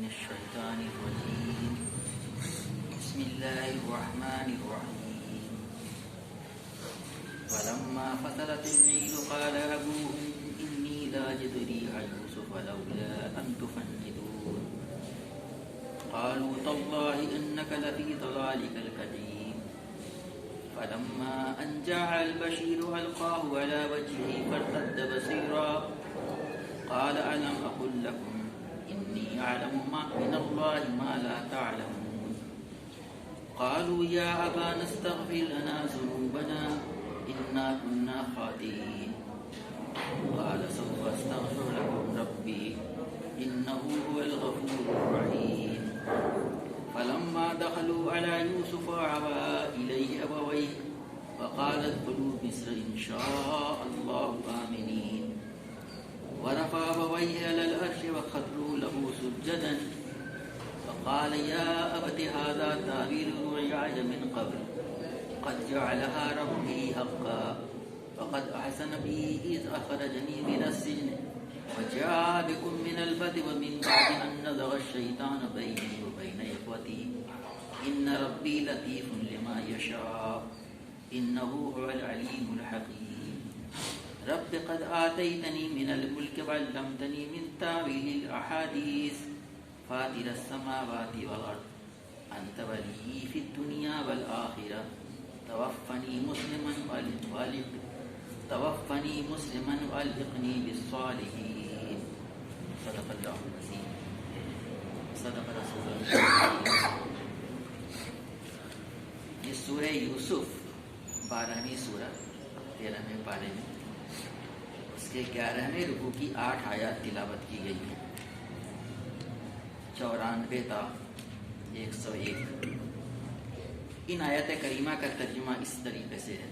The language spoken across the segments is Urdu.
الشيطان الرجيم بسم الله الرحمن الرحيم فلما فصلت العير قال أبوهم إني لاجد ريح يوسف لولا أن تفندون قالوا تالله إنك لفي ضلالك القديم فلما أن جاء البشير ألقاه على وجهه فارتد بصيرا قال ألم أقل لكم إني أعلم من الله ما لا تعلمون قالوا يا أبانا استغفر لنا ذنوبنا إنا كنا خاطئين قال سوف أستغفر لكم ربي إنه هو الغفور الرحيم فلما دخلوا على يوسف آوى إليه أبويه وقال ادخلوا مصر إن شاء الله آمنين ورفع أبويه على العرش وخروا له سجدا وقال يا أبت هذا تأويل رؤياي من قبل قد جعلها ربي حقا وقد أحسن بي إذ أخرجني من السجن وجاء بكم من البدو ومن بعد أن نزغ الشيطان بيني وبين إخوتي إن ربي لطيف لما يشاء إنه هو العليم الحكيم رب قد آتيتني من الملك وعلمتني من تأويل الأحاديث فاطر السماوات والأرض أنت ولي في الدنيا والآخرة توفني مسلما والحقني بالصالحين صدق الله العظيم صدق رسول اللہ. یہ سورہ یوسف 12ویں سورہ 13ویں پارے میں اس کے 11ویں رکوع کی 8 آیات تلاوت کی گئی ہیں. 94 تا 101. ان آیات کریمہ کا ترجمہ اس طریقے سے ہے: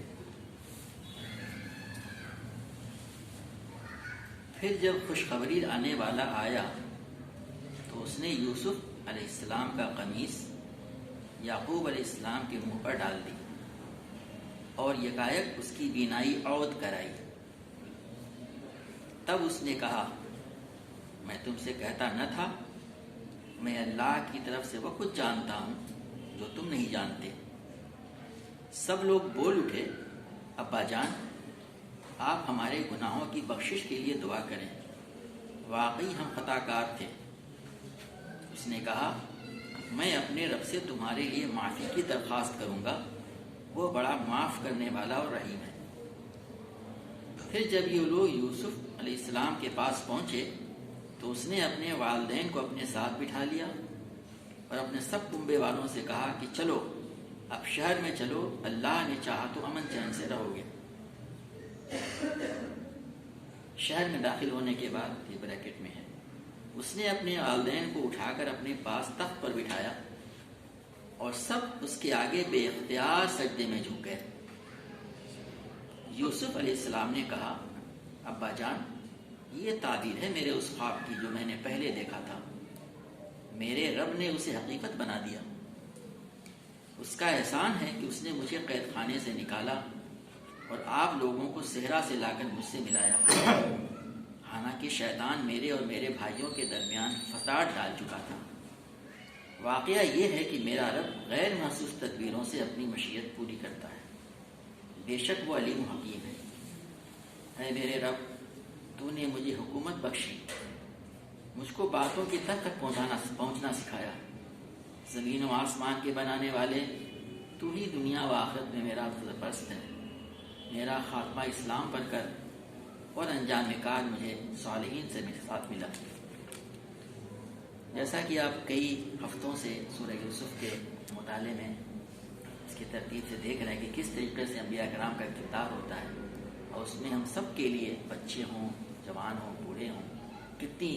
پھر جب خوشخبری آنے والا آیا تو اس نے یوسف علیہ السلام کا قمیص یعقوب علیہ السلام کے منہ پر ڈال دی اور یکایک اس کی بینائی عود کرائی. تب اس نے کہا میں تم سے کہتا نہ تھا میں اللہ کی طرف سے وہ کچھ جانتا ہوں جو تم نہیں جانتے. سب لوگ بول اٹھے ابا جان آپ ہمارے گناہوں کی بخشش کے لیے دعا کریں واقعی ہم خطا کار تھے. اس نے کہا میں اپنے رب سے تمہارے لیے معافی کی درخواست کروں گا وہ بڑا معاف کرنے والا اور رحیم ہے. پھر جب یہ لوگ یوسف علیہ السلام کے پاس پہنچے تو اس نے اپنے والدین کو اپنے ساتھ بٹھا لیا اور اپنے سب کنبے والوں سے کہا کہ چلو اب شہر میں چلو اللہ نے چاہا تو امن چین سے رہو گے. شہر میں داخل ہونے کے بعد یہ بریکٹ میں ہے اس نے اپنے والدین کو اٹھا کر اپنے پاس تخت پر بٹھایا اور سب اس کے آگے بے اختیار سجدے میں جھک گئے. یوسف علیہ السلام نے کہا ابا جان یہ تعبیر ہے میرے اس خواب کی جو میں نے پہلے دیکھا تھا. میرے رب نے اسے حقیقت بنا دیا. اس کا احسان ہے کہ اس نے مجھے قید خانے سے نکالا اور آپ لوگوں کو صحرا سے لا کر مجھ سے ملایا. حالانکہ شیطان میرے اور میرے بھائیوں کے درمیان فساد ڈال چکا تھا. واقعہ یہ ہے کہ میرا رب غیر محسوس تدبیروں سے اپنی مشیت پوری کرتا ہے. بے شک وہ علیم و حکیم ہے. اے میرے رب تو نے مجھے حکومت بخشی مجھ کو باتوں کی تہ تک پہنچنا سکھایا. زمین و آسمان کے بنانے والے تو ہی دنیا و آخرت میں میرا سرپرست ہے. میرا خاتمہ اسلام پر کر اور انجام کار مجھے صالحین سے میرے ساتھ ملا. جیسا کہ آپ کئی ہفتوں سے سورہ یوسف کے مطالعے میں اس کی ترتیب سے دیکھ رہے ہیں کہ کس طریقے سے انبیاء کرام کا کردار ہوتا ہے اور اس میں ہم سب کے لیے بچے ہوں جوان ہوں بوڑھے ہوں کتنی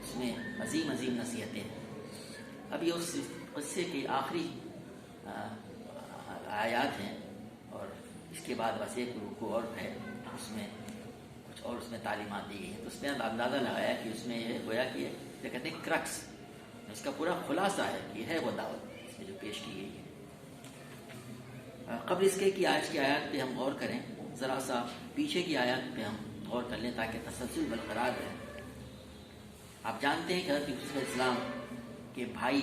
اس میں عظیم عظیم نصیحتیں ہیں. اب یہ اس قصے کی آخری آیات ہیں اور اس کے بعد بس ایک رکوع اور ہے اس میں کچھ اور اس میں تعلیمات دی گئی ہیں. تو اس میں اندازہ لگایا کہ اس میں یہ گویا کہ یہ کہتے ہیں کرکس اس کا پورا خلاصہ ہے کہ ہے وہ دعوت اس میں جو پیش کی گئی ہے. قبل اس کے کہ آج کی آیات پہ ہم غور کریں ذرا سا پیچھے کی آیات پہ ہم غور کر لیں تاکہ تسلسل برقرار رہے. آپ جانتے ہیں کہ حضرت یوسف علیہ السلام کے بھائی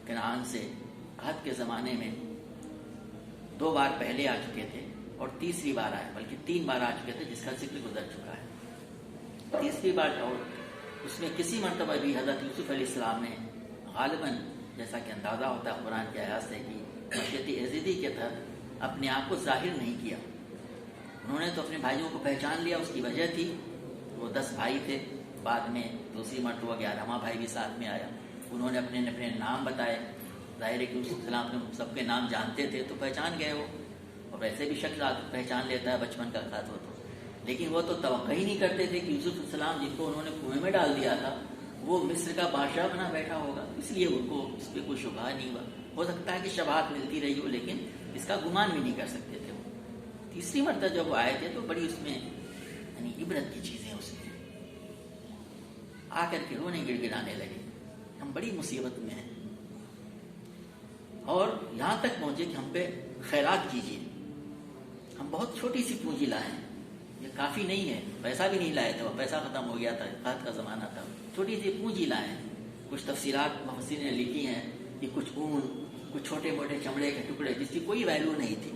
کنعان سے عہد کے زمانے میں 2 بار پہلے آ چکے تھے اور تیسری بار آئے، بلکہ 3 بار آ چکے تھے جس کا ذکر گزر چکا ہے۔ تیسری بار اور اس میں کسی مرتبہ بھی حضرت یوسف علیہ السلام نے غالباً جیسا کہ اندازہ ہوتا ہے قرآن کی آیات سے کہ مشیت عزیزی کے تحت اپنے آپ کو ظاہر نہیں کیا۔ انہوں نے تو اپنے بھائیوں کو پہچان لیا، اس کی وجہ تھی وہ 10 بھائی تھے، بعد میں دوسری مرتبہ 11واں بھائی بھی ساتھ میں آیا، انہوں نے اپنے نام بتائے، ظاہر ہے کہ یوسف السلام نے سب کے نام جانتے تھے تو پہچان گئے وہ، اور ویسے بھی شخص پہچان لیتا ہے بچپن کا ساتھ ہو تو، لیکن وہ تو توقع ہی نہیں کرتے تھے کہ یوسف السلام جن کو انہوں نے کنویں میں ڈال دیا تھا وہ مصر کا بادشاہ بنا بیٹھا ہوگا، اس لیے ان کو اس پہ کوئی شبہ نہیں ہوا۔ ہو سکتا ہے کہ شبہات ملتی رہی ہو لیکن اس کا گمان بھی نہیں کر سکتے تھے وہ۔ تیسری مرتبہ جب وہ آئے تھے تو بڑی اس میں یعنی عبرت کی چیزیں اس میں آ کر کے رونے گڑ گڑانے لگے، ہم بڑی مصیبت میں ہیں، اور یہاں تک پہنچے کہ ہم پہ خیرات کیجیے، ہم بہت چھوٹی سی پونجی لائے ہیں، یہ کافی نہیں ہے، پیسہ بھی نہیں لائے تھے، وہ پیسہ ختم ہو گیا تھا، قحط کا زمانہ تھا، چھوٹی سی پونجی لائے ہیں۔ کچھ تفسیرات مفسرین نے لکھی ہیں کہ کچھ اون، کچھ چھوٹے موٹے چمڑے کے ٹکڑے جس کی کوئی ویلیو نہیں تھی،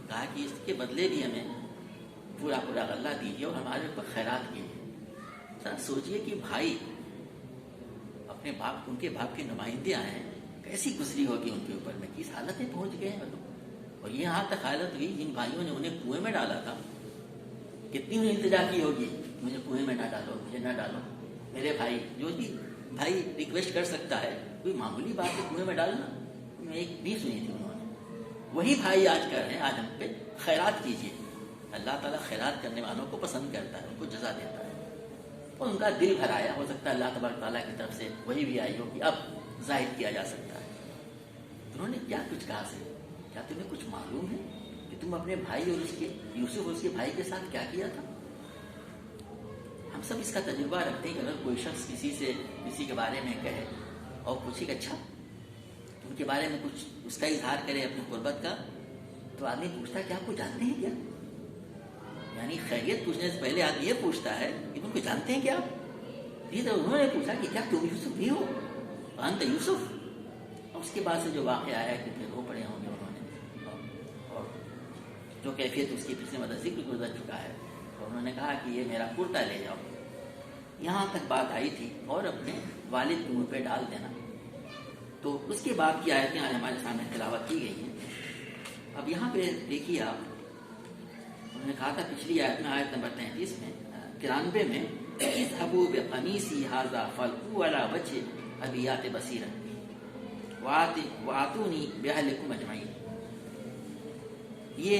کہا کہ اس کے بدلے بھی ہمیں پورا غلہ دیجیے اور ہمارے اوپر خیرات کیجیے۔ ذرا سوچیے کہ بھائی اپنے باپ، ان کے باپ کے نمائندے آئے ہیں، کیسی گزری ہوگی ان کے اوپر میں، کس حالت میں پہنچ گئے ہیں لوگ، اور یہاں تک حالت ہوئی جن بھائیوں نے انہیں کنویں میں ڈالا تھا، کتنی انہیں التجا کی ہوگی، مجھے کنویں میں نہ ڈالو، مجھے نہ ڈالو میرے بھائی، جو بھی بھائی ریکویسٹ کر سکتا ہے، کوئی معمولی بات ہے کنویں میں ڈالنا، میں ایک نہیں سنی تھی انہوں نے، وہی بھائی آج کر رہے ہیں، آج ہم پہ خیرات کیجیے۔ اللہ تعالیٰ خیرات کرنے والوں کو پسند کرتا ہے، ان کو جزا دیتا ہے، اور ان کا دل بھر آیا، ہو سکتا ہے اللہ تبارک تعالیٰ کی طرف سے وہی بھی آئی ہو کہ اب ظاہر کیا جا سکتا ہے۔ انہوں نے کیا کچھ کہا سے، کیا تمہیں کچھ معلوم ہے کہ تم اپنے بھائی اور اس کے یوسف اور اس کے بھائی کے ساتھ کیا کیا تھا؟ ہم سب اس کا تجربہ رکھتے ہیں کہ اگر کوئی شخص کسی کے بارے میں کہے اور پوچھے کہ اچھا ان کے بارے میں کچھ اس کا اظہار کرے اپنی قربت کا، تو آدمی پوچھتا ہے کہ آپ کو جانتے ہیں کیا؟ یعنی خیریت پوچھنے سے پہلے آدمی یہ پوچھتا ہے کہ تم کو جانتے ہیں کیا؟ یہ تو انہوں نے پوچھا کہ کیا تم یوسف بھی ہو؟ انت یوسف؟ اور اس کے بعد سے جو واقعہ آیا کہ پھر رو پڑے ہوں گے انہوں نے، اور جو کیفیت اس کی پچھلے مدد ذکر گزر چکا ہے، اور انہوں نے کہا کہ یہ میرا کرتا لے جاؤ، یہاں تک بات آئی تھی، اور اپنے والد کے منہ پہ ڈال دینا۔ تو اس کے بعد کی آیتیں آج ہمارے سامنے تلاوت کی گئی ہیں۔ اب یہاں پہ دیکھیے آپ، انہوں نے کہا تھا پچھلی آیت میں، آیت نمبر 33 میں 93 میں، اذهبوا بقمیصی ھذا فالقوه علی وجه ابیات بصیرا وآتونی بأہلکم اجمعین، یہ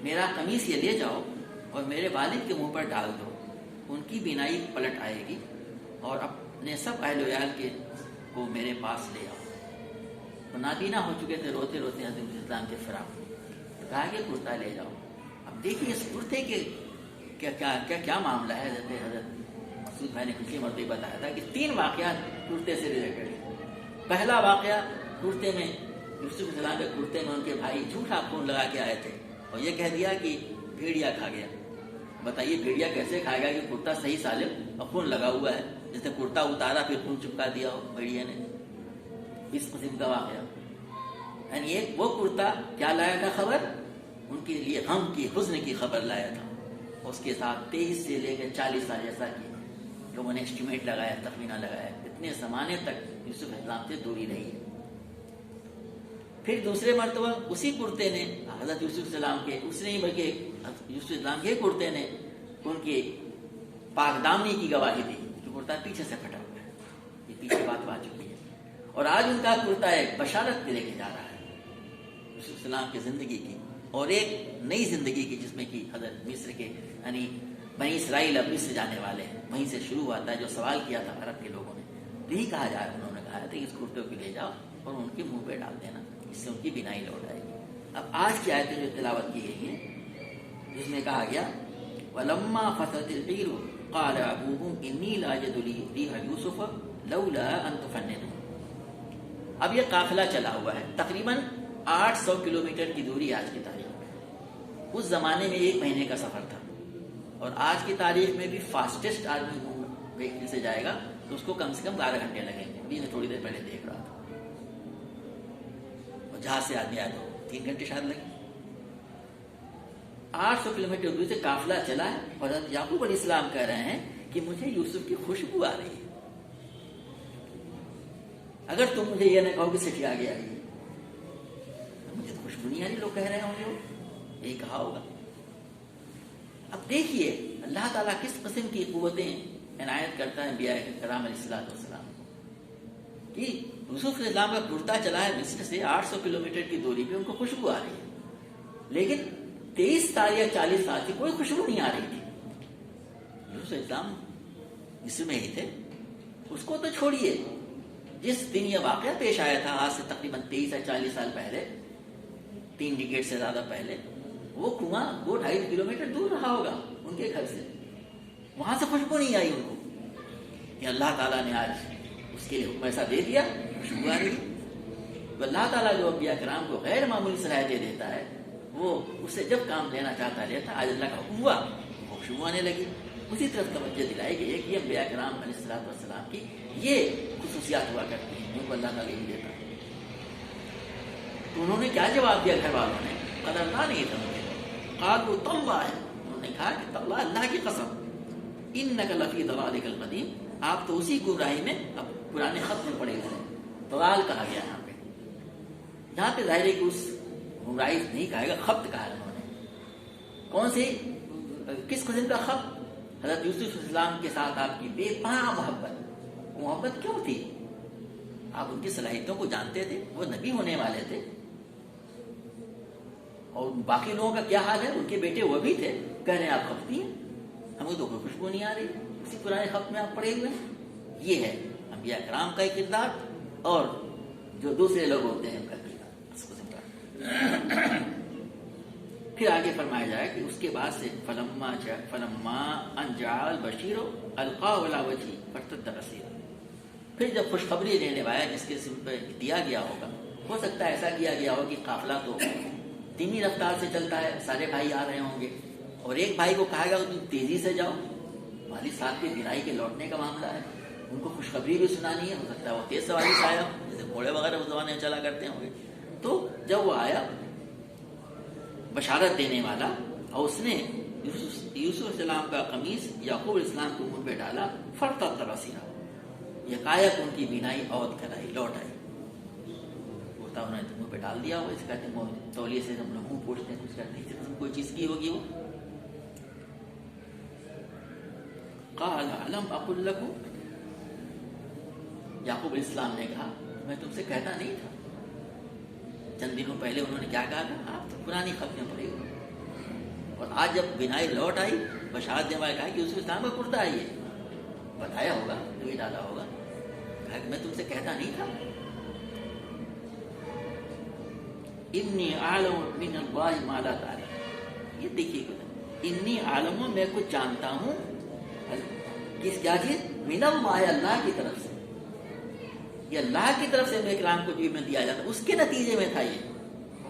میرا قمیص یہ لے جاؤ اور میرے والد کے منہ پر ڈال دو، ان کی بینائی پلٹ آئے گی، اور اپنے سب اہل و عیال کے کو میرے پاس لے آؤ۔ وہ نابینا ہو چکے تھے، روتے روتے حضرت اسلام کے فراق میں، کہا کہ کرتا لے جاؤ۔ اب دیکھیے اس کرتے کے کیا معاملہ ہے۔ حضرت مسعود بھائی نے پچھلی مرتبہ بتایا تھا کہ 3 واقعات کرتے سے ریلیٹڈ ہیں۔ پہلا واقعہ کرتے میں، یوسف السلام کے کرتے میں ان کے بھائی جھوٹا خون لگا کے آئے تھے اور یہ کہہ دیا کہ بھیڑیا کھا گیا۔ بتائیے بھیڑیا کیسے کھائے گا کہ کرتا صحیح سالم اور خون لگا ہوا ہے، جس نے کرتا اتارا پھر خون چپکا دیا ہو بھیڑیا نے۔ اس قسم کا واقعہ، یعنی ایک وہ کرتا کیا لایا تھا خبر، ان کے لیے غم کی، حزن کی خبر لایا تھا، اس کے ساتھ 23 سے لے کر 40 سال جیسا کہ لوگوں نے اسٹیمیٹ لگایا، تخمینہ لگایا، اتنے زمانے تک یوسف السلام سے دوری رہی ہے۔ پھر دوسرے مرتبہ اسی کرتے نے حضرت یوسف السلام کے، اس نے ہی بلکہ یوسف السلام کے کرتے نے ان کی پاک دامنی کی گواہی دی، جو کرتا پیچھے سے پھٹا ہوا ہے، یہ پیچھے بات آ چکی ہے، اور آج ان کا کرتا ایک بشارت لے کے جا رہا ہے یوسف السلام کی زندگی کی، اور ایک نئی زندگی کی، جس میں کہ حضرت مصر کے یعنی بنی اسرائیل اب مصر جانے والے ہیں، وہیں سے شروع ہوا تھا جو سوال کیا تھا عرب کے لوگوں نے، تو یہی کہا جا رہا ہے، انہوں نے کہا تھا کہ اس کرتے کو لے جاؤ اور ان کے منہ پہ ڈال دینا، اس سے ان کی بینائی لوٹ آئے گی۔ اب آج کی آیتیں جو تلاوت کی گئی ہیں، جس میں کہا گیا وَلَمَّا فَصَلَتِ الْبِئْرُ قَالَ أَبُوهُمْ إِنِّي لَأَجِدُ رِيحَ يُوسُفَ لَوْلَا أَن تُفَنِّدُونِ۔ اب یہ قافلہ چلا ہوا ہے، تقریباً 800 کلومیٹر کی دوری آج کی تاریخ میں، اس زمانے میں 1 مہینے کا سفر تھا، اور آج کی تاریخ میں بھی فاسٹسٹ آدمی وہیکل سے جائے گا تو اس کو کم سے کم 12 گھنٹے لگیں گے. میں تھوڑی دیر پہلے دیکھ رہا تھا, اور جہاز سے آدمی آیا تو 3 گھنٹے شاید لگے. 800 کلومیٹر دور سے قافلہ چلا ہے, اور حضرت یعقوب علیہ السلام کہہ رہے ہیں کہ مجھے یوسف کی خوشبو آ رہی ہے. اگر تم مجھے یہ نہ کہو کہ سٹھی آ گیا, مجھے تو خوشبو نہیں آ رہی, لوگ کہہ رہے ہوں گے, یہی کہا ہوگا. اب دیکھیے اللہ تعالیٰ کس قسم کی قوتیں عنایت کرتا ہے انبیاء کرام علیہ السلام کہ یوسف علیہ السلام کا کرتا چلا ہے مصر سے 800 کلومیٹر کی دوری پہ, ان کو خوشبو آ رہی ہے, لیکن 23 سال یا 40 سال سے کوئی خوشبو نہیں آ رہی تھی. یوسف علیہ السلام مصر میں ہی تھے. اس کو تو چھوڑیے, جس دن یہ واقعہ پیش آیا تھا آج سے تقریباً 23 یا 40 سال پہلے, 3 ڈیکیڈ سے زیادہ پہلے, وہ کنواں 2-2.5 کلومیٹر دور رہا ہوگا ان کے گھر سے. وہاں سے خوشبو نہیں آئی ان کو, کہ اللہ تعالیٰ نے آج اس کے لیے حکم ایسا دے دیا, خوشبو آ رہی. تو اللہ تعالیٰ جو انبیاء کرام کو غیر معمولی صلاحیتیں دیتا ہے, وہ اسے جب کام لینا چاہتا لیتا. آج اللہ کا حکم ہوا, خوشبو آنے لگی. اسی طرف توجہ دلائی گئی ہے کہ انبیاء کرام علیہ السلام کی یہ خصوصیات ہوا کرتی ہیں جن کو اللہ تعالیٰ نہیں دیتا. تو انہوں نے کیا جواب دیا گھر والوں نے؟ قدرنا نہیں تھا مجھے. قالوا تاللہ, انہوں نے کہا کہ تاللہ, اللہ کی قسم, انک لفی ضلالک القدیم, آپ تو اسی گمراہی میں اب پرانے خط میں پڑے ہوئے ہیں. ضلال کہا گیا یہاں پہ. یہاں پہ ظاہر ہے کہ اس گمراہی نہیں کہا گا, خبت کہا انہوں نے. کون سی, کس قسم کا خبت؟ حضرت یوسف علیہ السلام کے ساتھ آپ کی بے پناہ محبت. محبت کیوں تھی؟ آپ ان کی صلاحیتوں کو جانتے تھے, وہ نبی ہونے والے تھے. اور باقی لوگوں کا کیا حال ہے, ان کے بیٹے وہ بھی تھے, کہہ رہے ہیں آپ خفتی ہیں, ہمیں تو کوئی خوشبو نہیں آ رہی, اسی پرانے خط میں آپ پڑے ہوئے ہیں. یہ ہے انبیاء کرام کا کردار, اور جو دوسرے لوگ ہوتے ہیں ان کا کردار. پھر آگے فرمایا جائے کہ اس کے بعد سے فلما ان جاء البشیر القاء علی وجهه فارتد بصیرا. پھر جب خوشخبری لینے والا جس کے سم پہ دیا گیا ہوگا, ہو سکتا ہے ایسا کیا گیا ہو کہ قافلہ تو دینی رفتار سے چلتا ہے, سارے بھائی آ رہے ہوں گے, اور ایک بھائی کو کہا گیا کہ تم تیزی سے جاؤ, والد صاحب کی بینائی کے لوٹنے کا معاملہ ہے, ان کو خوشخبری بھی سنانی ہے. ہو سکتا ہے وہ تیز سواری سے آیا, جیسے گھوڑے وغیرہ اس زمانے میں چلا کرتے ہوں گے. تو جب وہ آیا بشارت دینے والا, اور اس نے یوسف علیہ السلام کا قمیص یعقوب علیہ السلام کے منہ پہ ڈالا, فرتد بصیرا, یکایک ان کی بینائی عود کر آئی, لوٹ آئی. ہوتا انہوں نے منہ پہ ڈال دیا ہو, اس کہتے ہیں تولیے سے ہم لوگ منہ پوچھتے ہیں, کچھ کرتے ہیں, کوئی چیز کی ہوگی. وہ قال الم اقل لکم, یعقوب علیہ السلام نے کہا میں تم سے کہتا نہیں تھا. چند دنوں پہلے انہوں نے کیا کہا تھا, آپ تو پرانی خبریں پڑھی ہوئی, اور آج جب بینائی لوٹ آئی, بشارت دینے والے کہا کہ یوسف اسلام کا کرتا ہے, یہ بتایا ہوگا, یہ ڈالا ہوگا, کہا کہ میں تم سے کہتا نہیں تھا. انی اعلم من اللہ ما لا تعلمون. یہ دیکھیے, انی عالم, میں کچھ جانتا ہوں. کس کیا چیز؟ من اللہ, اللہ کی طرف سے. یہ اللہ کی طرف سے انبیاء کرام کو جو علم دیا جاتا, اس کے نتیجے میں تھا یہ.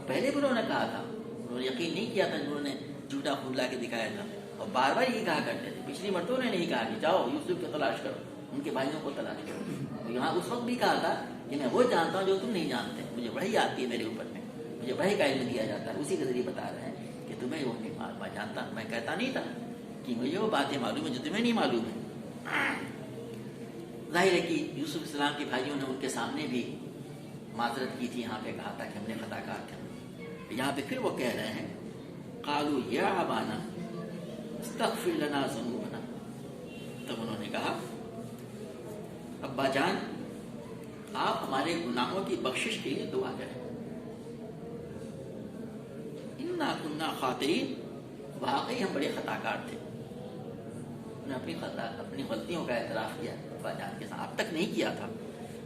پہلے بھی انہوں نے کہا تھا, انہوں نے یقین نہیں کیا تھا, انہوں نے جھوٹا خون لا کے دکھایا تھا, اور بار بار یہ کہا کرتے تھے. پچھلی مرتبہ نے نہیں کہا کہ جاؤ یوسف کو تلاش کرو, ان کے بھائیوں کو تلاش کرو. یہاں اس وقت بھی کہا تھا کہ میں وہ جانتا ہوں جو تم نہیں جانتے, مجھے وحی آتی ہے میرے اوپر میں, مجھے وحی کا علم دیا جاتا ہے. اسی کے ذریعے بتا رہے ہیں کہ تمہیں وہ نہیں جانتا, میں کہتا نہیں تھا کہ مجھے وہ باتیں معلوم ہیں جو تمہیں نہیں معلوم ہے. ظاہر ہے کہ یوسف علیہ السلام کے بھائیوں نے ان کے سامنے بھی معذرت کی تھی, یہاں پہ کہا تھا کہ ہم نے خطا کار تھے. یہاں پہ پھر وہ کہہ رہے ہیں قالوا یا ابانا استغفر لنا ذنوبنا. تب انہوں نے کہا ابا جان, آپ ہمارے گناہوں کی بخشش کے لیے دعا کریں. انا کنا خاطئین, واقعی ہم بڑے خطا کار تھے. انہوں نے اپنی غلطیوں کا اعتراف کیا ابا جان کے ساتھ. اب تک نہیں کیا تھا,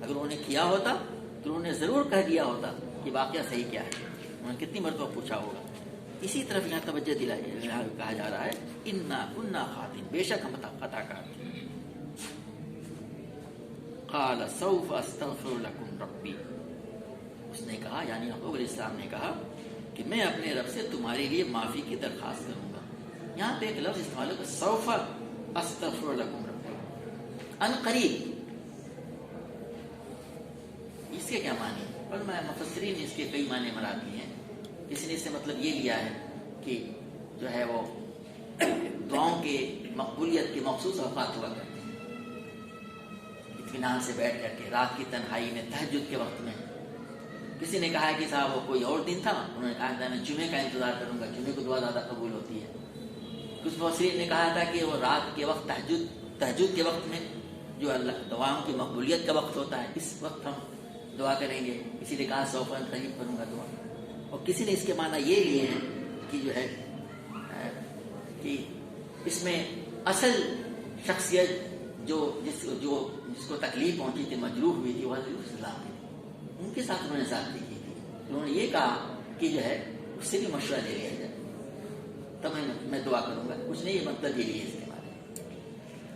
اگر انہوں نے کیا ہوتا تو انہوں نے ضرور کہہ دیا ہوتا کہ واقعہ صحیح کیا ہے. انہوں نے کتنی مرتبہ پوچھا ہوگا. اسی طرف یہاں توجہ دلائی, کہا جا رہا ہے انا کنا خاطئین, بے شک ہم خطا کار تھے. قال سوف استغفر لکم ربی, اس نے کہا, یعنی یعقوب علیہ السلام نے کہا کہ میں اپنے رب سے تمہارے لیے معافی کی درخواست کروں گا. یہاں پہ ایک لفظ استعمال ہے سوف استغفر لکم ربی, ان قریب, اس کے کیا معنی؟ اور میں مفسرین نے اس کے کئی معنی مراد دیے ہیں. کسی نے اس سے مطلب یہ لیا ہے کہ جو ہے وہ دعاؤں کے مقبولیت کے مخصوص اوقات ہوا کرتے ہیں، اطمینان سے بیٹھ کر کے رات کی تنہائی میں تہجد کے وقت میں. کسی نے کہا کہ صاحب وہ کوئی اور دن تھا، انہوں نے کہا تھا میں جمعے کا انتظار کروں گا، جمعے کو دعا زیادہ قبول ہوتی ہے. کچھ مفسرین نے کہا تھا کہ وہ رات کے وقت تہجد کے وقت میں جو اللہ دعاؤں کی مقبولیت کا وقت ہوتا ہے، اس وقت ہم دعا کریں گے. کسی نے کہا سوفن قریب کروں گا دعا. اور کسی نے اس کے معنی یہ لیے ہیں کہ جو ہے کہ اس میں اصل شخصیت جس کو تکلیف پہنچی تھی، مجروح ہوئی تھی، وہ حضرت اسلام تھی. ان کے ساتھ انہوں نے زیادتی کی تھی. انہوں نے یہ کہا کہ جو ہے اس سے بھی مشورہ لے لیا جائے تب میں دعا کروں گا. کچھ نے یہ مطلب یہ لیے اس کے معنی.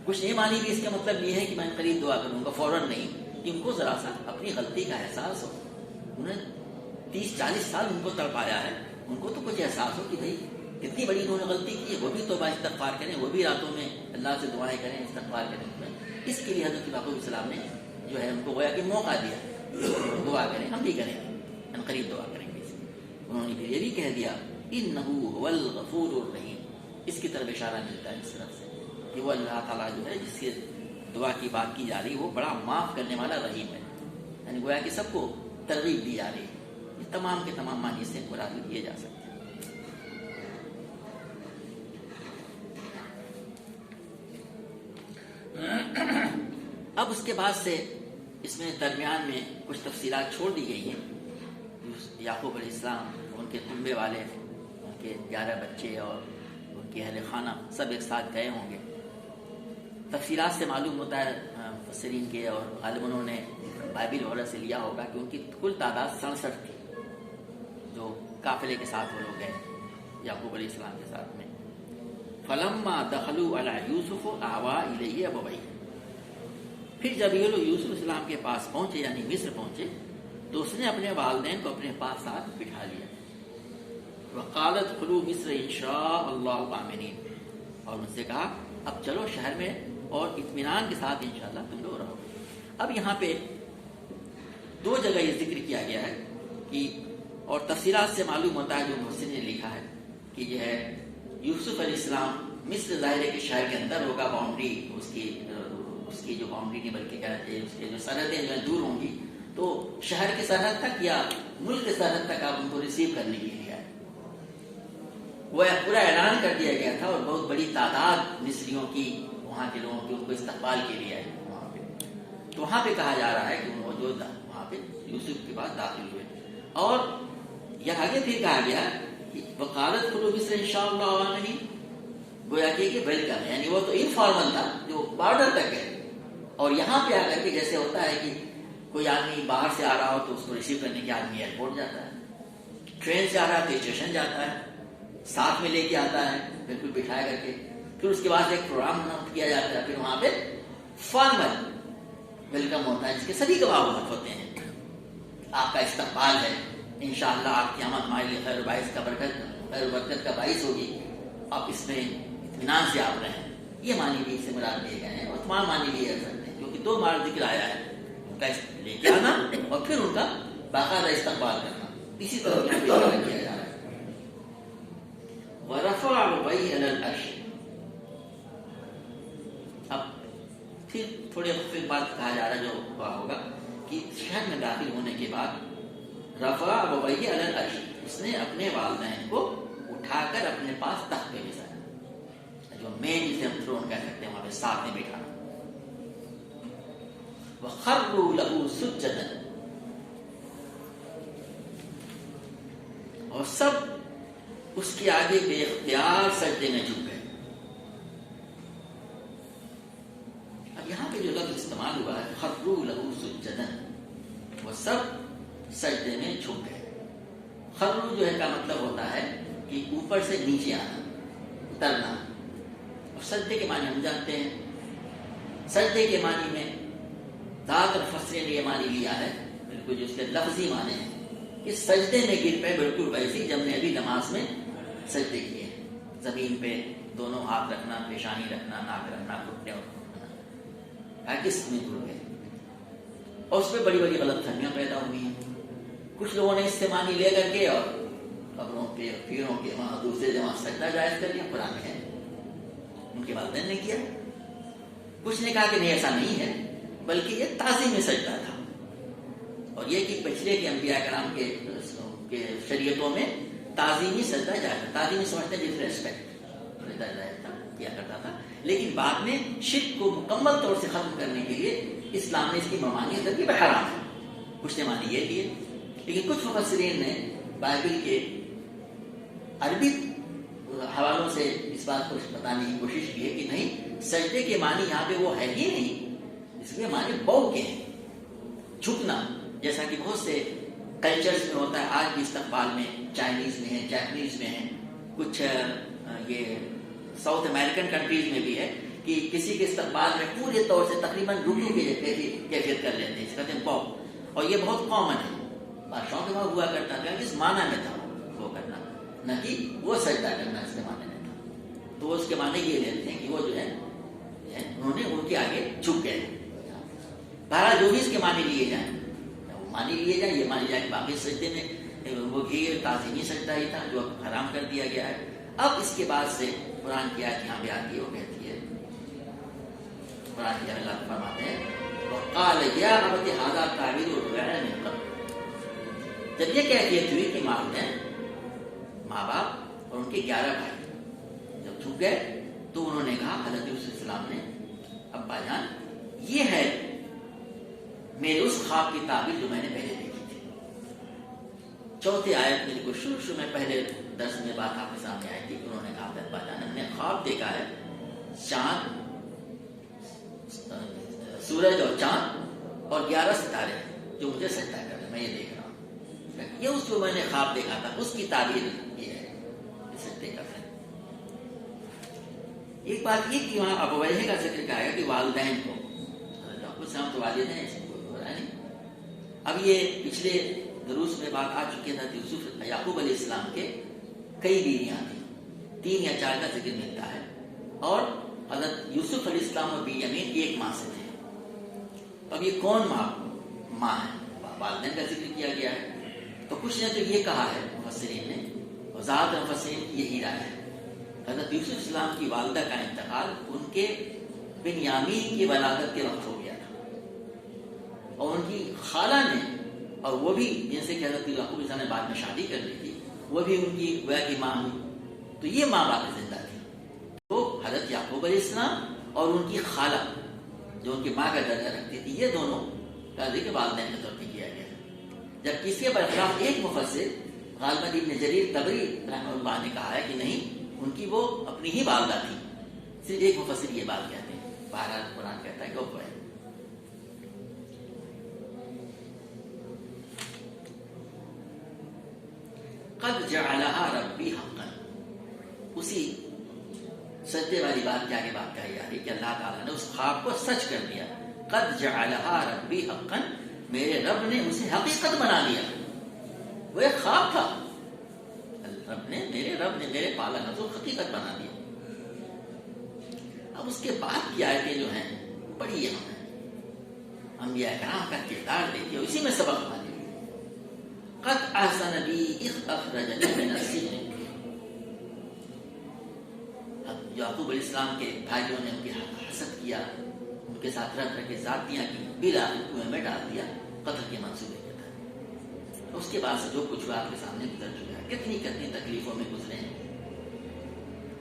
کچھ یہ مانی بھی اس کا مطلب یہ ہے کہ میں قریب دعا کروں گا، فوراً نہیں، کہ ان کو ذرا سا اپنی غلطی کا احساس ہو. انہوں نے 30-40 سال ان کو تڑپایا ہے، ان کو تو کچھ احساس ہو کہ بھائی کتنی بڑی انہوں نے غلطی کی ہے. وہ بھی توبہ استغفار کریں، وہ بھی راتوں میں اللہ سے دعائیں کریں، استغفار کریں. اس کے لیے حضرت یعقوب علیہ السلام نے جو ہے ان کو گویا کہ موقع دیا، دعا کریں، ہم بھی کریں گے، ہم قریب دعا کریں گے. انہوں نے یہ بھی کہہ دیا انہ هو الغفور الرحیم. اس کی طرف اشارہ ملتا ہے اس طرف سے کہ وہ اللہ تعالیٰ جو ہے جس کی دعا کی بات کی جا رہی وہ بڑا معاف کرنے والا رحیم ہے. یعنی گویا کہ سب کو ترغیب دی جا رہی ہے. یہ تمام کے تمام معنی سے مراد کیے جا سکتے ہیں. اب اس کے بعد سے اس میں درمیان میں کچھ تفصیلات چھوڑ دی گئی ہیں. یعقوب علیہ السلام، ان کے کنبے والے، ان کے 11 بچے اور ان کے اہل خانہ سب ایک ساتھ گئے ہوں گے. تفصیلات سے معلوم ہوتا ہے مفسرین کے اور غالب انہوں نے بائبل وغیرہ سے لیا ہوگا کہ ان کی کل تعداد 67 تھی جو قافلے کے ساتھ وہ لوگ گئے یعقوب علیہ السلام کے ساتھ میں. فلما دخلوا علی یوسف آوا الیہ ابویہ. پھر جب یہ لوگ یوسف علیہ السلام کے پاس پہنچے یعنی مصر پہنچے تو اس نے اپنے والدین کو اپنے پاس ساتھ بٹھا لیا. وقالت ادخلوا مصر ان شاء اللہ آمنین. اور ان سے کہا اب چلو شہر میں اور اطمینان کے ساتھ انشاءاللہ تم لوگ رہو. اب یہاں پہ 2 جگہ یہ ذکر کیا گیا ہے کہ اور تفصیلات سے معلوم ہوتا ہے جو محسن نے لکھا ہے کہ یہ ہے یوسف علیہ السلام مصر ظاہر ہے کہ شہر کے اندر ہوگا، باؤنڈری اس کی جو باؤنڈری نہیں بلکہ کیا کہتے ہیں اس کے جو سرحدیں جو دور ہوں گی تو شہر کی سرحد تک یا ملک کی سرحد تک آپ ان کو ریسیو کرنے کے لیے آئے. وہ پورا اعلان کر دیا گیا تھا اور بہت بڑی تعداد مصریوں کی وہاں کے لوگوں کی ان کو استقبال کے لیے آئے وہاں پہ. تو وہاں پہ کہا جا رہا ہے کہ وہ جو وہاں پہ یوسف کے پاس داخل ہوئے اور یہ آگے پھر کہا گیا وقالت ادخلوا مصر ان شاء اللہ آمنین. گویا کہ ویلکم، یعنی وہ تو انفارمل تھا جو بارڈر تک ہے. اور یہاں پہ آ کر کے جیسے ہوتا ہے کہ کوئی آدمی باہر سے آ رہا ہو تو اس کو ریسیو کرنے کے آدمی ایئرپورٹ جاتا ہے، ٹرین سے آ رہا ہے تو اسٹیشن جاتا ہے، ساتھ میں لے کے آتا ہے بالکل بٹھایا کر کے. پھر اس کے بعد ایک پروگرام اناؤنس کیا جاتا ہے، پھر وہاں پہ فارمل ویلکم ہوتا ہے جس کے سبھی گواہ ہوتے ہیں. آپ کا استقبال ہے، انشاءاللہ آپ کی آمد ہمارے لیے خیر و باعث کا خیر و برکت کا باعث ہوگی، آپ اس میں اطمینان سے آپ رہیں. یہ معنی بھی اس سے مراد لیے گئے ہیں اور تمام معنی لیے جا سکتے ہیں کیونکہ 2 بار ذکر آیا ہے ان کا لے کے آنا اور پھر ان کا باقاعدہ استقبال کرنا. اسی طرح کیا جا رہا ہے. وَرَفَعَ ابویہ علی العرش. اب پھر تھوڑے وقت بعد کہا جا رہا ہے جو ہوا ہوگا کہ شہر میں داخل ہونے کے بعد رفع ابویہ علی العرش، اس نے اپنے والدین کو اٹھا کر اپنے پاس تخت پہ بٹھایا، جو مین جسے ہم تھرون کہہ سکتے ہیں وہاں پہ ساتھ میں بٹھانا. وَخَرُّوا لَهُ سُجَّدًا. اور سب اس کے آگے بے اختیار سجدے میں جھک گئے. اب یہاں پہ جو لفظ استعمال ہوا ہے خَرُّوا لَهُ سُجَّدًا، وہ سب سجدے میں جھک گئے. خرو جو ہے کا مطلب ہوتا ہے کہ اوپر سے نیچے آنا، اترنا. اور سجدے کے معنی ہم جانتے ہیں. سجدے کے معنی میں ذات اور فسرے نے یہ معنی لیا ہے بالکل جو اس کے لفظی معنی ہے کہ سجدے میں گر پہ بالکل ویسی جب نے ابھی نماز میں سجدے کیے، زمین پہ دونوں ہاتھ رکھنا، پیشانی رکھنا، ناک رکھنا، گھٹنے اور کس میں گر گئے. اور اس پہ بڑی بڑی غلط فہمیاں پیدا ہوئی ہیں. کچھ لوگوں نے اس سے معنی لے کر کے اور قبروں پہ پیروں کے وہاں دوسرے جگہ سجدہ جائز کر لیا. قرآن ہے, ان کے والدین نے کیا. کچھ نے کہا کہ نہیں ایسا نہیں ہے, بلکہ یہ تعظیمی سجدہ تھا. اور یہ کہ پچھلے کے انبیاء کرام کے شریعتوں میں تعظیمی سجدہ جائز, تعظیمی سمجھتے ہیں جس ریسپیکٹ کیا کرتا تھا. لیکن بعد میں شرک کو مکمل طور سے ختم کرنے کے لیے اسلام نے اس کی ممانعت کی حرام ہے. کچھ نے مانی یہ لیے, لیکن کچھ مفسرین نے بائبل کے عربی حوالوں سے اس بات کو بتانے کی کوشش کی ہے کہ نہیں, سجدے کے معنی یہاں پہ وہ ہے ہی نہیں, اس کے معنی بو کے ہیں, جھکنا. جیسا کہ بہت سے کلچرز میں ہوتا ہے, آج بھی استقبال میں چائنیز میں ہے, جاپنیز میں ہے, کچھ یہ ساؤتھ امریکن کنٹریز میں بھی ہے کہ کسی کے استقبال میں پورے طور سے تقریباً رکوع کی کیفیت کر لیتے ہیں, اس کہتے ہیں بو. اور یہ بہت کامن ہے, بادشاہوں کے وہاں ہوا کرتا تھا, اس معنی میں تھا وہ کرنا, نہ کہ وہ سجدہ کرنا اس کے معنی میں تھا. تو اس کے معنی یہ لیتے ہیں کہ وہ جو ہے انہوں نے ان کے آگے جھک گئے. بہرحال جو بھی اس کے معنی لیے جائیں, مانی لیے جائیں, یہ مانی جائے کہ باقی سجدے میں وہ بھی تعظیمی سجدہ ہی تھا جو حرام کر دیا گیا ہے. اب اس کے بعد سے قرآن کی آیت یہاں پہ آتی ہے, وہ کہتی ہے, قرآن کی اللہ فرماتے ہیں وقال یا ابت ھذا تعبیر الرؤیا من قبل. جب یہ کیفیت ہوئی کہ ماں باپ اور ان کے 11 بھائی جب جھک گئے تو انہوں نے کہا, حضرت یوسف علیہ السلام نے, ابا جان یہ ہے میرے اس خواب کی تعبیر جو میں نے پہلے دیکھی تھی. چوتھی آیت میں جو شروع میں پہلے درس میں بات آپ کے سامنے آئی تھی, انہوں نے کہا ابا جان ہم نے خواب دیکھا ہے چاند, سورج اور چاند اور 11 ستارے جو مجھے سجدہ کر رہے ہیں, میں یہ دیکھ رہا ہوں. یہ اس جو میں نے خواب دیکھا تھا اس کی تعبیر یہ ہے, سجدے کر رہے ہیں. ایک بات یہ کہ وہاں ابویہ کا ذکر کیا ہے کہ والدین کو, کچھ ہم تو والدین ہیں, اب یہ پچھلے دروس میں بات آ چکی تھا. یوسف یعقوب علیہ السلام کے کئی بیویاں تھیں, 3 یا 4 کا ذکر ملتا ہے, اور حضرت یوسف علیہ السلام اور بنیامین ایک ماں سے تھے. اب یہ کون ماں ہے, والدین کا ذکر کیا گیا ہے. تو کچھ نے تو یہ کہا ہے مفسرین نے, اور زیادہ مفسرین کی یہی رائے ہے, حضرت یوسف علیہ السلام کی والدہ کا انتقال ان کے بنیامین کی ولادت کے وقت ہو گیا تھا, اور ان کی خالہ نے, اور وہ بھی جن سے کہ حضرت یعقوب علیہ السلام نے بعد میں شادی کر لی تھی, وہ بھی ان کی گویا کی ماں ہوئی. تو یہ ماں باپ زندہ تھی. تو حضرت یعقوب علیہ السلام اور ان کی خالہ جو ان کی ماں کا درجہ رکھتی تھی, یہ دونوں کا ذکر والدین کے طور پہ کیا گیا. جبکہ اس کے برخلاف ایک مفسر غالباً ابن جریر طبری رحمہ اللہ نے کہا ہے کہ نہیں, ان کی وہ اپنی ہی والدہ تھی. صرف ایک مفسر یہ بات کہتے ہیں. بہرحال قرآن کہتا ہے کہ وہ ہے. قد جعلها ربی حقا, اسی سجدے والی بات کے آگے بات کہی جا رہی کہ اللہ تعالیٰ نے اس خواب کو سچ کر دیا. قد جعلها ربی حقا, میرے رب نے اسے حقیقت بنا دیا. وہ ایک خواب تھا, میرے رب نے میرے پالا نظر حقیقت بنا دیا. اب اس کے بعد کی آیتیں جو ہیں بڑی اہم ہیں. انبیاء کرام کا کردار دیکھیے, اسی میں سبق پاتے. قد احسن بی اذ اخرجنی من السجن, یعقوب علیہ السلام کے بھائیوں نے ان کی حسد کیا, ان کے ساتھ رہ کے ذاتیاں کی, بلا کنویں میں ڈال دیا قتل کے منصوبے کے تحت. اس کے بعد سے جو کچھ آپ کے سامنے گزر چکا ہے, کتنی تکلیفوں میں گزرے ہیں.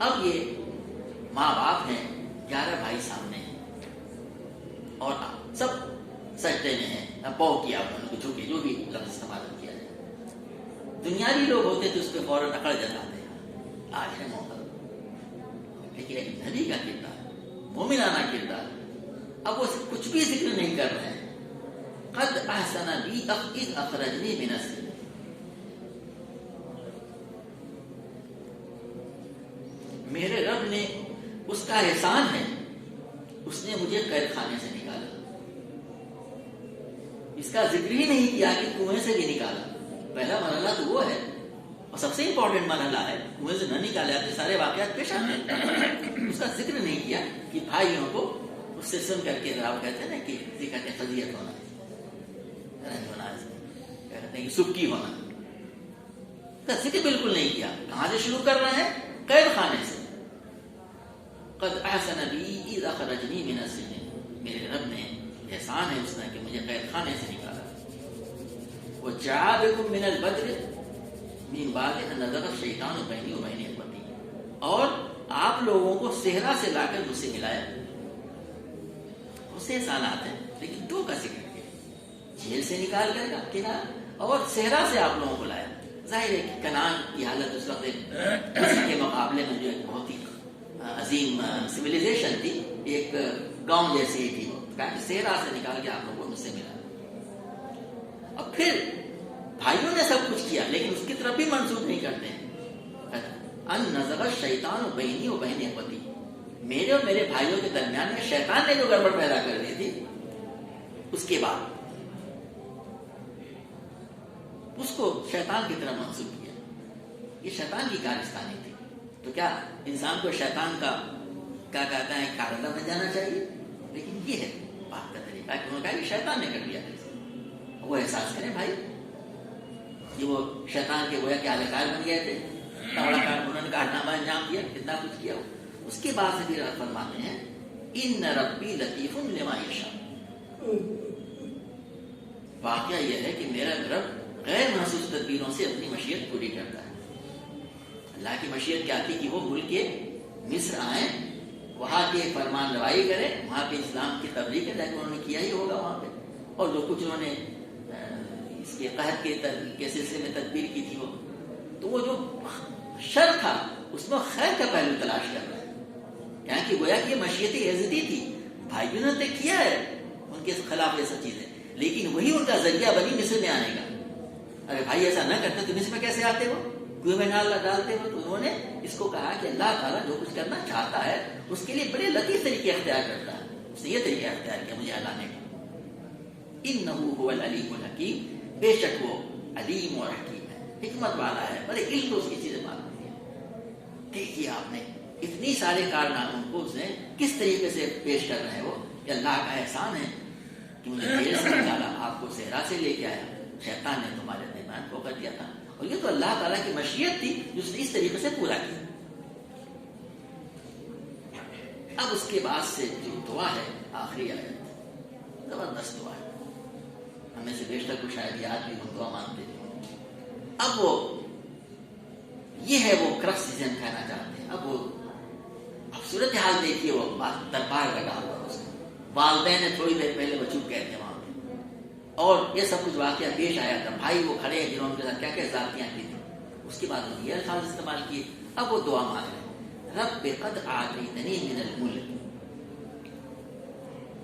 اب یہ ماں باپ ہیں, 11 بھائی سامنے ہیں, اور سب سجدے میں ہیں, پاؤ کیا انہوں نے, جھکے, جو بھی لفظ استعمال کیا جائے. دنیاوی لوگ ہوتے تو اس پہ فوراً اکڑ جاتے ہیں, آج ہے موقع. لیکن ایک نبی کا کردار, مومنانہ کردار, اب وہ کچھ بھی ذکر نہیں کر رہے ہیں. قد احسن بی اذ اخرجنی من السجن, میرے رب نے, اس کا احسان ہے, اس نے مجھے قید خانے سے نکالا. اس کا ذکر ہی نہیں کیا کہ کنویں سے بھی نکالا. پہلا مرحلہ تو وہ ہے, اور سب سے امپورٹنٹ مرحلہ ہے, کنویں سے نہ نکالے آتے سارے واقعات پیش آتے ہیں. اس کا ذکر نہیں کیا کہ بھائیوں کو اس سے سن کر کے, آپ کہتے ہیں نا کہ کہتے ہیں خزیت ہونا, کہیں سکی ہونا کا ذکر بالکل نہیں کیا. کہاں سے شروع کر رہے ہیں؟ قید خانے سے. قد احسن بی اذ اخرجنی من السجن, میرے رب نے احسان ہے اس نے کہ مجھے قید خانے سے نکالا. وجاء بکم من البدر من بعد ان نزغ الشیطان بینی وبین اخوتی, اور آپ لوگوں کو صحرا سے لا کر مجھ سے ملایا. اسے احسانات ہیں لیکن دو کا ذکر کیا, جیل سے نکال کر کنارا اور صحرا سے آپ لوگوں کو لایا. ظاہر ہے کہ کنعان کی حالت اس وقت کسی کے مقابلے میں جو ایک بہت ہی عظیم سویلائزیشن تھی, ایک گاؤں جیسی تھی, صحرا سے نکال کے آپ لوگوں کو مجھ سے ملا. اب پھر بھائیوں نے سب کچھ کیا لیکن اس کی طرف بھی منسوخ نہیں کرتے ہیں. ان نزغ الشیطان بینی و بین اخوتی, میرے اور میرے بھائیوں کے درمیان میں شیطان نے جو گڑبڑ پیدا کر دی تھی, اس کے بعد اس کو شیطان کی طرف منسوخ کیا. یہ شیطان کی کارستانی تھی. تو کیا انسان کو شیطان کا کیا کہتا ہے کارندہ بن جانا چاہیے؟ لیکن یہ ہے بات کا طریقہ کہ انہوں نے کہا کہ شیطان نے کر دیا تھا. وہ احساس کریں بھائی, یہ وہ شیطان کے گویا کے اہلکار بن گئے تھے, بڑا کار انہوں نے کارنامہ انجام دیا, کتنا کچھ کیا. اس کے بعد سے پھر فرماتے ہیں ان ربی لطیف لما یشاء. واقعہ یہ ہے کہ میرا رب غیر محسوس تدبیروں سے اپنی مشیت پوری کرتا ہے. اللہ کی مشیت کیا تھی کہ وہ ملک مصر آئیں, وہاں کے فرمان روائی کریں, وہاں پہ اسلام کی تبلیغ کریں, انہوں نے کیا ہی ہوگا وہاں پہ. اور جو کچھ انہوں نے اس کے قحط کے سلسلے میں تدبیر کی تھی, وہ تو وہ جو شر تھا اس میں خیر کا پہلو تلاش کر رہا ہے. یہاں کی گویا کہ مشیت عزتی تھی, بھائیوں نے تو کیا ہے ان کے خلاف یہ سب چیزیں, لیکن وہی ان کا ذریعہ بنی مصر میں آنے کا. ارے بھائی ایسا نہ کرتے تو مصر میں کیسے آتے ہو, کنویں میں نہ ڈالتے ہو. تو انہوں نے اس کو کہا کہ اللہ تعالیٰ جو کچھ کرنا چاہتا ہے اس کے لیے بڑے لطیف طریقے اختیار کرتا ہے. اس نے یہ طریقہ اختیار کیا مجھے ہلانے کا. انہ هو العلیم الحکیم, بے شک وہ علیم اور حکیم ہے, حکمت والا ہے, بڑے علم اس کی چیزیں معلوم ہے. دیکھیے آپ نے اتنی سارے کارناموں کو اس نے کس طریقے سے پیش کر رہے ہیں. وہ کہ اللہ کا احسان ہے کہ مجھے جیل سے نکالا, آپ کو صحرا سے لے کے آیا, شیطان نے تمہارے درمیان کو کر دیا تھا. اور یہ تو اللہ تعالیٰ کی مشیت تھی جو اس نے اس طریقے سے پورا کیا. اب اس کے بعد سے جو دعا ہے آخری آیت, زبردست دعا ہے, ہمیں سے بیشتر کو شاید یاد بھی ہم دعا مانتے ہیں. اب وہ یہ ہے وہ کرکس جسے ہم کہنا چاہتے ہیں. اب وہ اب صورتحال دیکھیے, وہ دربار لگا ہوا اس کا, والدین نے تھوڑی دیر پہلے وہ چپ گئے تھے وہاں پہ, اور یہ سب کچھ واقعہ پیش آیا تھا. بھائی وہ کھڑے ہیں جنہوں نے کے ساتھ کیا کیا ذاتیاں کی تھی. اس کے بعد انہوں نے یہ الفاظ استعمال کیے. اب وہ دعا مانگ رہے ہیں, رب قد آتیتنی من الملک,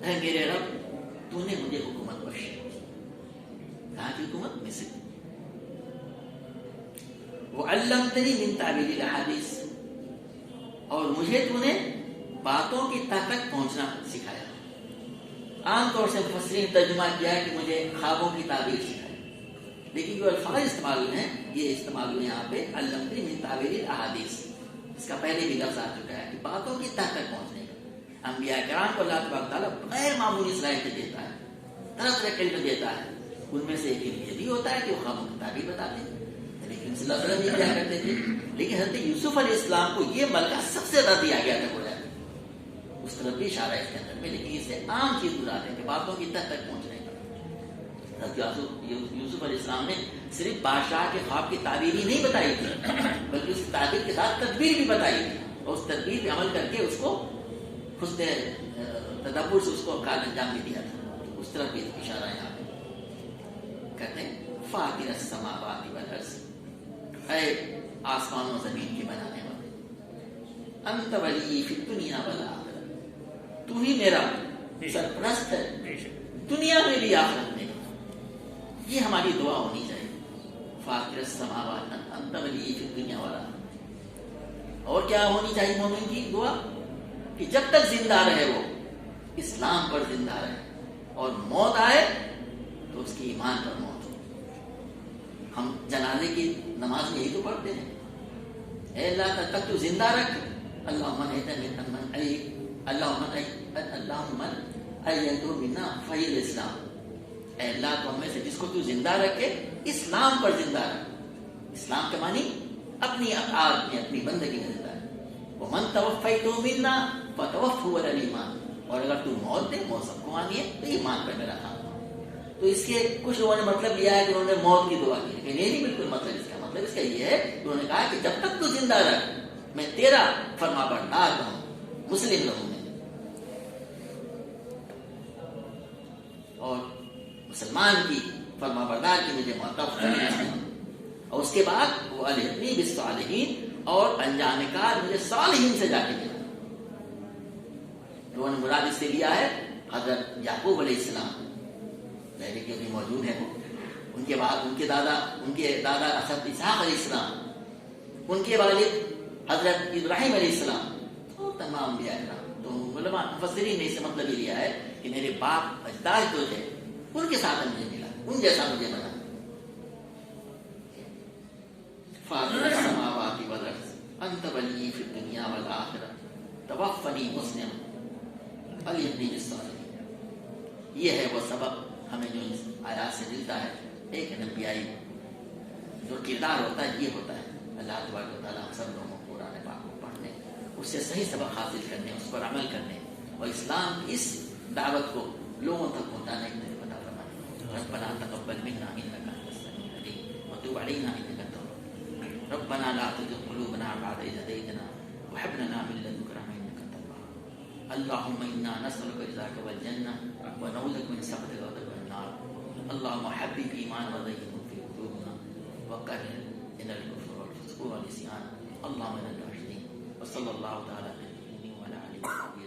اے میرے رب تو نے مجھے حکومت بخشی. کہاں کی حکومت؟ مصر. وعلمتنی من تعبیر الاحادیث, اور مجھے تو نے باتوں کی تہ تک پہنچنا سکھایا. عام طور سے مفسرین ترجمہ کیا ہے کہ مجھے خوابوں کی تعبیر سکھائی, لیکن جو الفاظ استعمال ہوئے ہیں یہ استعمال ہوئے یہاں پہ علمتنی من تعبیر الاحادیث. اس کا پہلے بھی لفظ آ چکا ہے کہ باتوں کی تہ تک پہنچنے کا. انبیاء کرام کو اللہ تبارک تعالیٰ غیر معمولی صلاحیت دیتا ہے, طرح طرح کے علم دیتا ہے. ان میں سے ایک یہ بھی ہوتا ہے کہ وہ خوابوں کی تعبیر بتاتے ہیں, لیکن صلی اللہ علیہ وسلم یہ کیا کرتے تھے. لیکن حضرت یوسف علیہ السلام کو یہ ملکہ سب سے زیادہ دیا گیا تھا گویا, اس طرف بھی اشارہ ہے اس کے اندر میں, لیکن اس سے عام چیز بتاتے ہیں کہ باتوں کی تہ تک پہنچنے کا. حضرت یوسف علیہ السلام نے صرف بادشاہ کے خواب کی تعبیر ہی نہیں بتائی تھی, بلکہ اس تعبیر کے ساتھ تدبیر بھی بتائی تھی, اور اس تدبیر پہ عمل کر کے اس کو حسن تدبر سے اس کو کار انجام بھی دیا تھا. اس طرف بھی اشارہ یہاں پہ کہتے ہیں فاطر السماوات والارض, اے آسمان و زمین کے بنانے والے, انت ولی فی الدنیا والآخرہ, تو ہی میرا سرپرست ہے دنیا میں بھی آخرت میں. یہ ہماری دعا ہونی چاہیے, فاطر السماوات انت ولی فی الدنیا والآخرہ. اور کیا ہونی چاہیے مومن کی دعا؟ کہ جب تک زندہ رہے وہ اسلام پر زندہ رہے, اور موت آئے تو اس کی ایمان پر موت ہو. ہم جنازے کی نماز میں یہی تو پڑھتے ہیں, اے اللہ تب تک تو زندہ رکھ, اللہم احییتو منا فحی الاسلام, اے اللہ تو ہم میں سے جس کو تو زندہ رکھے اسلام پر زندہ رکھ. اسلام کے معنی اپنی اطاعت میں اپنی بندگی میں زندہ رکھ. ومن توفیتہ منا فتوفہ علی الایمان. اور اگر تو موت دے، موت سب کو آنی ہے، تو ایمان پر میرا کام. تو اس کے کچھ لوگوں نے مطلب لیا ہے کہ انہوں نے موت کی دعا کی، لیکن یہ نہیں بالکل مطلب اس کا. مطلب اس کا یہ ہے کہ انہوں نے کہا کہ جب تک تو زندہ رکھ میں تیرا فرما بردار رہوں، مسلم رہوں میں، اور مسلمان کی فرما بردار کی مجھے موقف کرنا. اور اس کے بعد وہ الحقنی بالصالحین، اور انجام کار مجھے صالحین سے جا کے ملا. انہوں نے مراد اس سے لیا ہے حضرت یعقوب علیہ السلام، پہلے کے بھی موجود ہیں، ان کے بعد ان کے دادا حضرت اسحاق علیہ السلام، ان کے والد حضرت ابراہیم علیہ السلام، اور تمام انبیاء کرام. تو علماء مفسرین نے اس سے مطلب یہ لیا ہے کہ میرے باپ اجداد جو تھے ان کے ساتھ مجھے ملا، ان جیسا مجھے بنا. فاطر السماوات والارض انت ولی فی الدنیا والآخرہ توفنی مسلما الحقنی بالصالحین. یہ ہے وہ سبق ہمیں جو اس آیات سے ملتا ہے. ایک نبیائی جو کردار ہوتا ہے یہ ہوتا ہے اللہ تبارک و تعالیٰ ہم سب لوگوں کو قرآن پاک کو پڑھنے، اس سے صحیح سبق حاصل کرنے، اس پر عمل کرنے، اور اسلام کی اس دعوت کو لوگوں تک پہنچانے کی مجھے پتہ فرمائے. ربنا تقبل منا انک انت السمیع العلیم وتب علینا انک انت التواب. ربنا لا تزغ قلوبنا بعد إذ هديتنا وهب لنا من لدنك رحمة انك انت الوهاب. اللهم انا نسألك رضاك والجنة ونعوذ بك من سخطك وغضبك والنار. اللهم حبب ایمان وزینه في قلوبنا وكره إلى الكفر والفسوق والعصيان. اللهم انا الراشدين. وصلى الله تعالى على محمد وعلى آله وصحبه